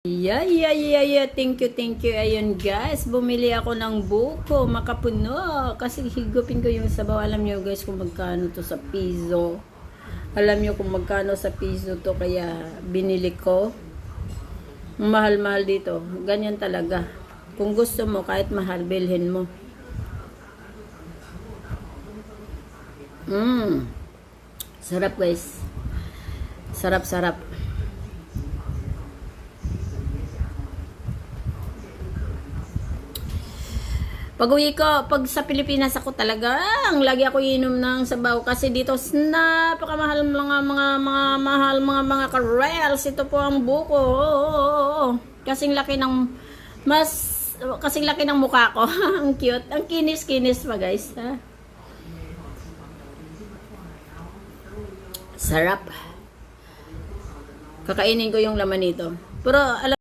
Yeah. Thank you. Ayun guys, bumili ako ng buko, makapuno. Kasi higupin ko yung sabaw. Alam nyo guys kung magkano to sa piso. Alam nyo kung magkano sa piso to, kaya binili ko. Mahal-mahal dito. Ganyan talaga. Kung gusto mo, kahit mahal, bilhin mo. Sarap guys. Sarap. Pag-uwi ko, pag sa Pilipinas ako talagang lagi ako inom ng sabaw kasi dito napakamahal mga ka-reals. Ito po ang buko. Kasing laki ng mukha ko. Ang cute. Ang kinis pa guys. Ha? Sarap. Kakainin ko yung laman nito. Pero alam